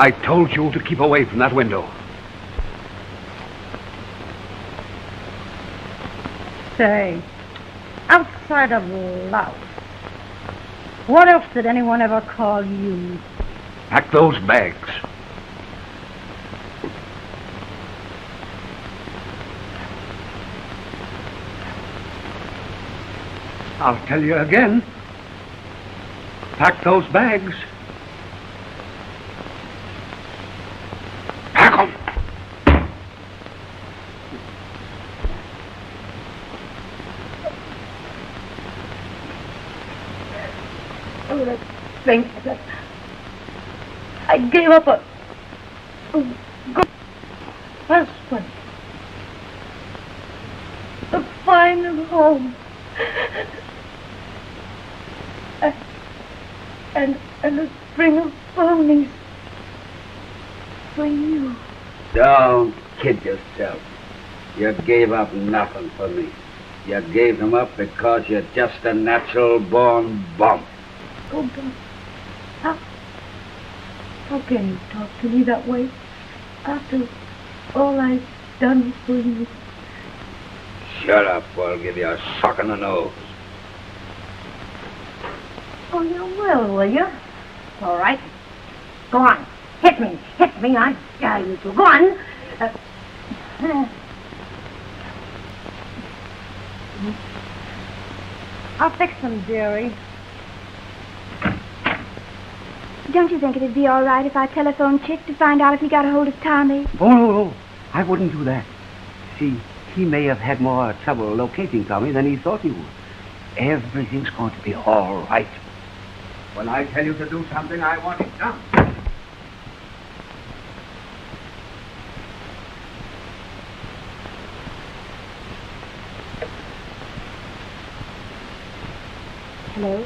Speaker 2: I told you to keep away from that window.
Speaker 3: Say, outside of love, what else did anyone ever call you?
Speaker 2: Pack those bags. I'll tell you again. Pack those bags. Pack 'em.
Speaker 3: Oh, that thing. I gave up a good husband. A fine home. And a string of ponies for you.
Speaker 1: Don't kid yourself. You gave up nothing for me. You gave them up because you're just a natural-born bum.
Speaker 3: Oh, God. How can you talk to me that way after all I've done for you?
Speaker 1: Shut up, or I'll give you a sock in the nose.
Speaker 3: Oh, you will you? All right. Go on. Hit me, I dare you to. Go on. I'll fix them, dearie.
Speaker 6: Don't you think it'd be all right if I telephoned Chick to find out if he got a hold of Tommy?
Speaker 1: Oh, no. I wouldn't do that. See, he may have had more trouble locating Tommy than he thought he would. Everything's going to be all right. When I tell you to do something, I want it done.
Speaker 6: Hello?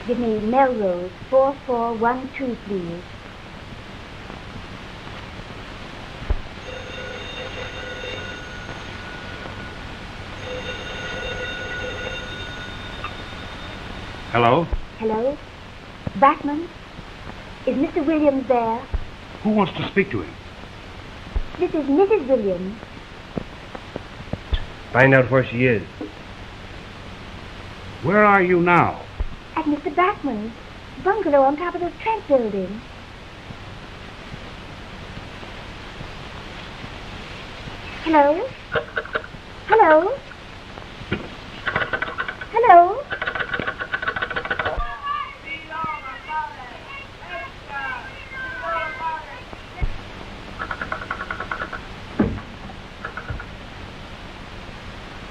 Speaker 6: Give me Melrose 4412, please.
Speaker 2: Hello?
Speaker 6: Hello? Backman? Is Mr. Williams there?
Speaker 2: Who wants to speak to him?
Speaker 6: This is Mrs. Williams.
Speaker 4: Find out where she is.
Speaker 2: Where are you now?
Speaker 6: At Mr. Backman's bungalow on top of the Trent building. Hello? Hello? Hello?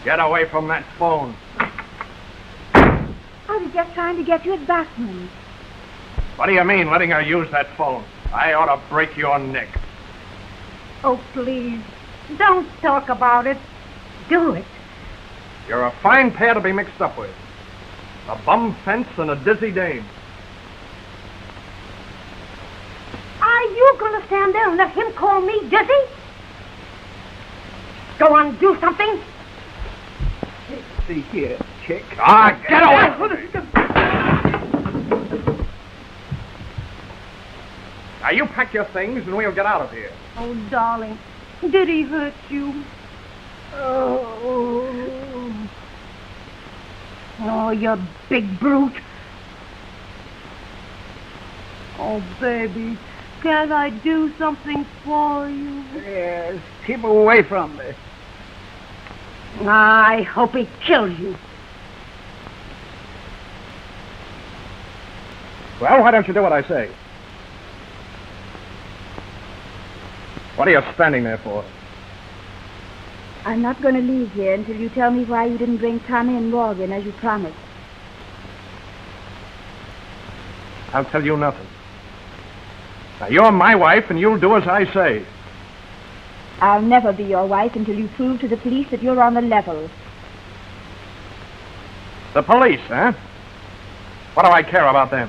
Speaker 2: Get away from that phone.
Speaker 6: I was just trying to get you at Backman's.
Speaker 2: What do you mean, letting her use that phone? I ought to break your neck.
Speaker 3: Oh, please. Don't talk about it. Do it.
Speaker 2: You're a fine pair to be mixed up with. A bum fence and a dizzy dame.
Speaker 3: Are you going to stand there and let him call me dizzy? Go on, do something.
Speaker 1: See here, Chick.
Speaker 2: Ah, get away! Now, you pack your things and we'll get out of here.
Speaker 3: Oh, darling, did he hurt you? Oh. Oh, you big brute. Oh, baby, can't I do something for you?
Speaker 1: Yes, keep away from me.
Speaker 3: I hope he kills you.
Speaker 2: Well, why don't you do what I say? What are you standing there for?
Speaker 6: I'm not going to leave here until you tell me why you didn't bring Tommy and Morgan as you promised.
Speaker 2: I'll tell you nothing. Now, you're my wife, and you'll do as I say.
Speaker 6: I'll never be your wife until you prove to the police that you're on the level.
Speaker 2: The police, huh? What do I care about them?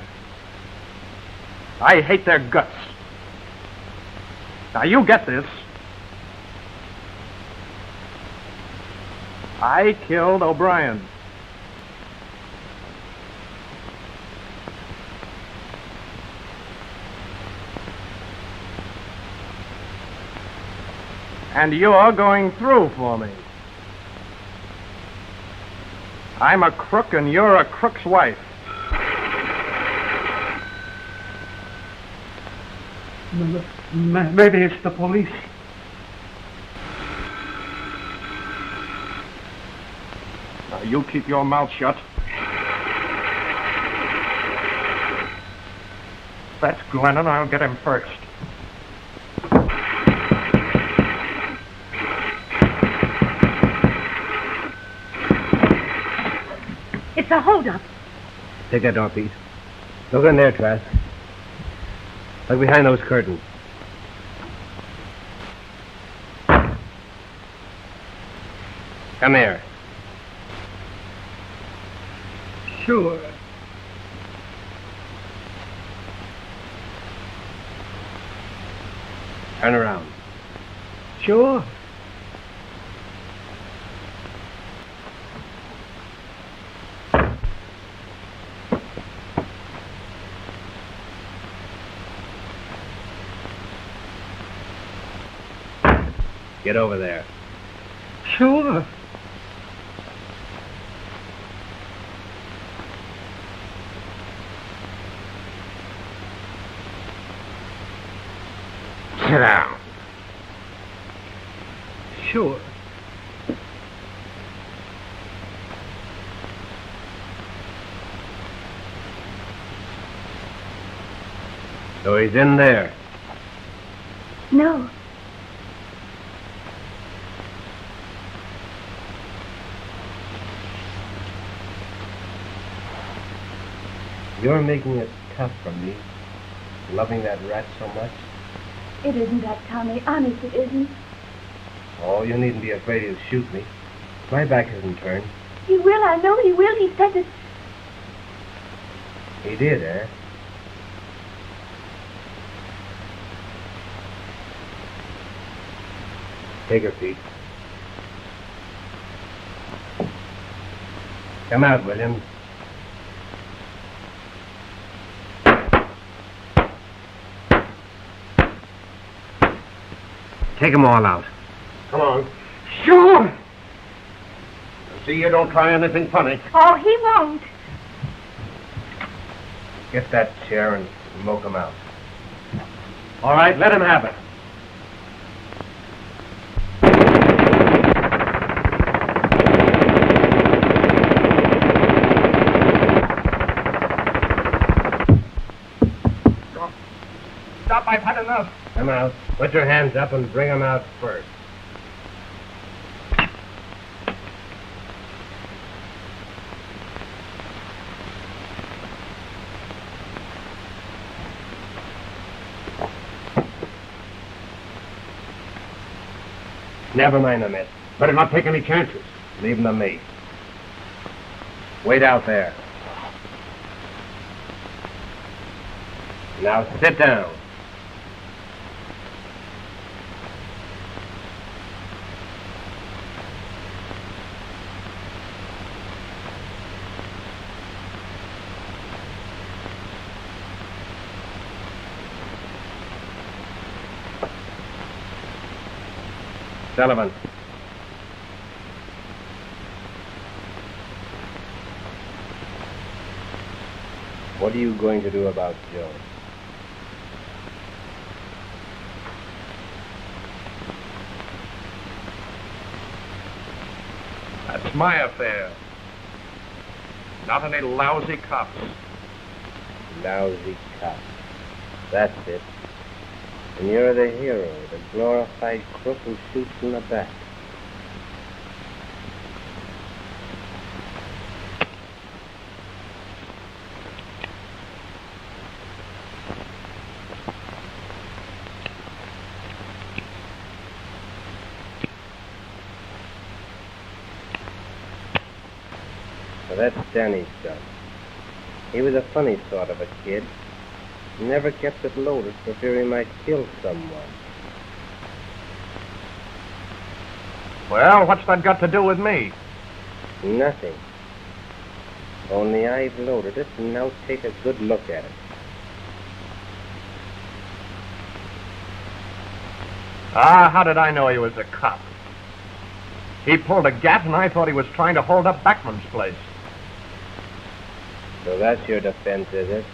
Speaker 2: I hate their guts. Now, you get this. I killed O'Brien. And you're going through for me. I'm a crook and you're a crook's wife.
Speaker 12: Maybe it's the police.
Speaker 2: Now, you keep your mouth shut.
Speaker 8: That's Glennon. I'll get him first.
Speaker 3: It's a holdup.
Speaker 4: Take that door, Pete. Look in there, Trask. Look behind those curtains. Come here.
Speaker 12: Sure.
Speaker 4: Turn around.
Speaker 12: Sure.
Speaker 4: Get over there.
Speaker 12: Sure.
Speaker 4: Sit down.
Speaker 12: Sure.
Speaker 4: So he's in there.
Speaker 6: No.
Speaker 4: You're making it tough for me, loving that rat so much.
Speaker 6: It isn't that, Tommy. Honest, it isn't.
Speaker 4: Oh, you needn't be afraid he'll shoot me. My back isn't turned.
Speaker 6: He will. I know he will. He said it.
Speaker 4: He did, eh? Take her, Pete. Come out, Williams. Take them all out.
Speaker 7: Come on.
Speaker 12: Sure.
Speaker 7: See you don't try anything funny.
Speaker 3: Oh, he won't.
Speaker 4: Get that chair and smoke them out.
Speaker 7: All right, let him have it.
Speaker 8: Stop, I've had enough.
Speaker 4: Come out. Put your hands up and bring them out first. Never mind them, Ed.
Speaker 7: Better not take any chances.
Speaker 4: Leave them to me. Wait out there. Now sit down. Sullivan. What are you going to do about Joe?
Speaker 2: That's my affair. Not any lousy cops.
Speaker 4: Lousy cop. That's it. And you're the hero, the glorified crook who shoots in the back. So that's Danny's son. He was a funny sort of a kid. He never kept it loaded for fear he might kill someone.
Speaker 2: Well, what's that got to do with me?
Speaker 4: Nothing. Only I've loaded it, and now take a good look at it.
Speaker 2: Ah, how did I know he was a cop? He pulled a gat and I thought he was trying to hold up Backman's place.
Speaker 4: So that's your defense, is it?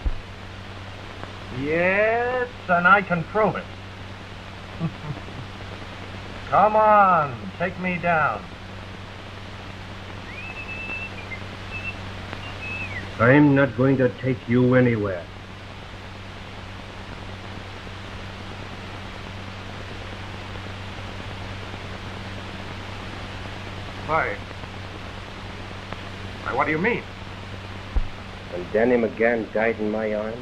Speaker 2: Yes, and I can prove it. Come on, take me down.
Speaker 4: I'm not going to take you anywhere.
Speaker 2: Why, what do you mean?
Speaker 4: When Danny McGann died in my arms,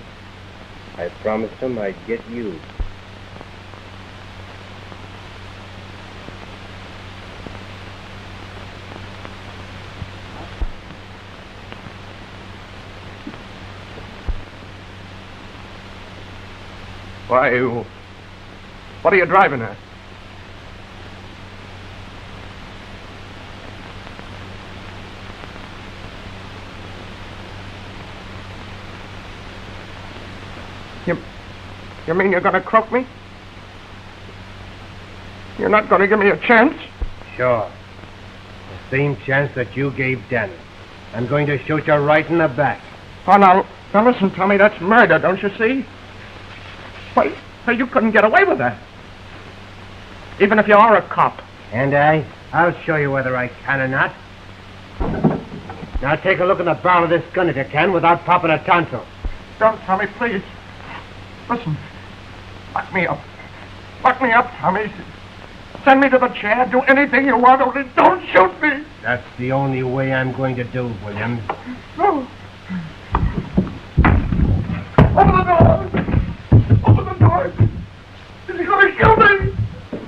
Speaker 4: I promised him I'd get you.
Speaker 2: Why, what are you driving at? You mean you're going to croak me? You're not going to give me a chance?
Speaker 4: Sure. The same chance that you gave Danny. I'm going to shoot you right in the back.
Speaker 2: Oh, now listen, Tommy, that's murder, don't you see? Why, you couldn't get away with that. Even if you are a cop.
Speaker 4: And I'll show you whether I can or not. Now take a look in the barrel of this gun if you can without popping a tonsil.
Speaker 2: Don't, Tommy, please. Listen, lock me up. Lock me up, Tommy. Send me to the chair. Do anything you want, only don't shoot me.
Speaker 4: That's the only way I'm going to do, Williams.
Speaker 2: No. Open the door. Open the door. Is he going to kill me?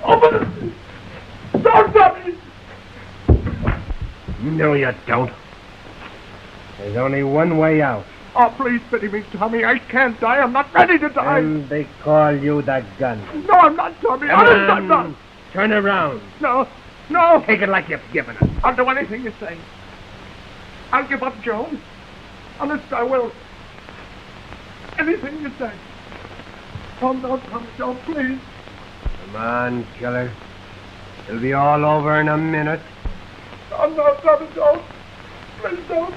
Speaker 2: Open it. Don't stop me.
Speaker 4: No, you don't. There's only one way out.
Speaker 2: Oh, please pity me, Tommy. I can't die. I'm not ready to die.
Speaker 4: And they call you the gun.
Speaker 2: No, I'm not, Tommy. I'm not.
Speaker 4: Turn around.
Speaker 2: No.
Speaker 4: Take it like you've given it.
Speaker 2: I'll do anything you say. I'll give up Joan. Honest, I will. Anything you say. Oh, no, Tommy, don't, please.
Speaker 4: Come on, killer. It'll be all over in a minute.
Speaker 2: Oh, no, Tommy, don't. Please don't.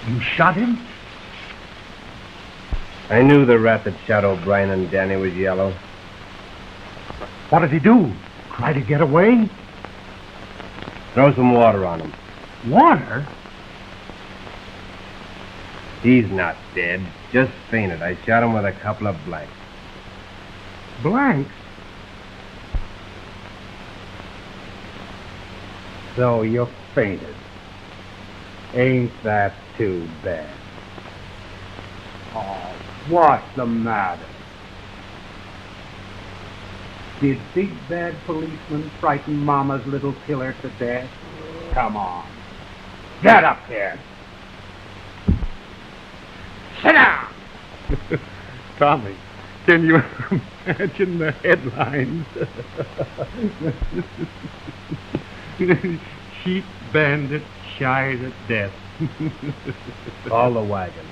Speaker 12: You shot him?
Speaker 4: I knew the rat that shot O'Brien and Danny was yellow.
Speaker 12: What did he do? Try to get away?
Speaker 4: Throw some water on him.
Speaker 12: Water?
Speaker 4: He's not dead. Just fainted. I shot him with a couple of blanks.
Speaker 12: Blanks? So you fainted. Ain't that too bad? Oh, what's the matter? Did big bad policeman frighten Mama's little killer to death? Come on. Get up there. Sit down.
Speaker 8: Tommy, can you imagine the headlines? Sheep bandit shy to death.
Speaker 4: Call the wagon.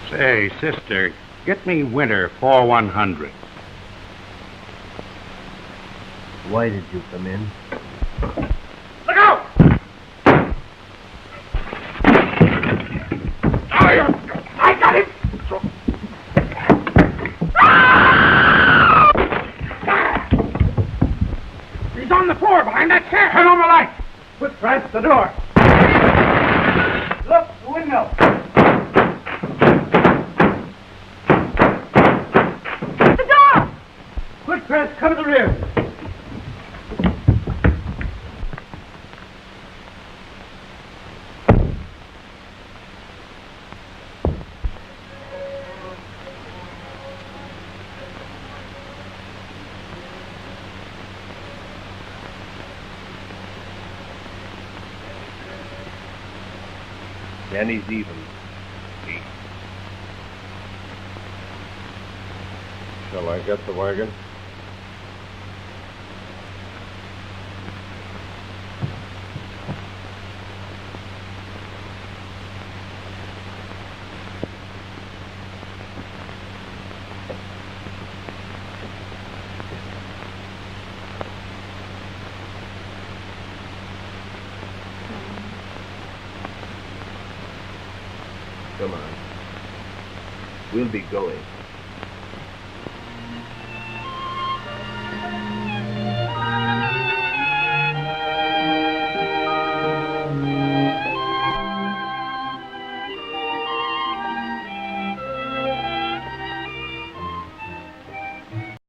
Speaker 11: Say, sister, get me Winter 4100.
Speaker 4: Why did you come in?
Speaker 2: Look out! I got him! He's on the floor behind that chair. Turn on the light.
Speaker 12: Quick, Frank, the door. Look, the window.
Speaker 6: The door!
Speaker 12: Quick, Frank, come to the rear.
Speaker 4: Danny's even. See?
Speaker 13: Shall I get the wagon?
Speaker 4: Come on. We'll be going.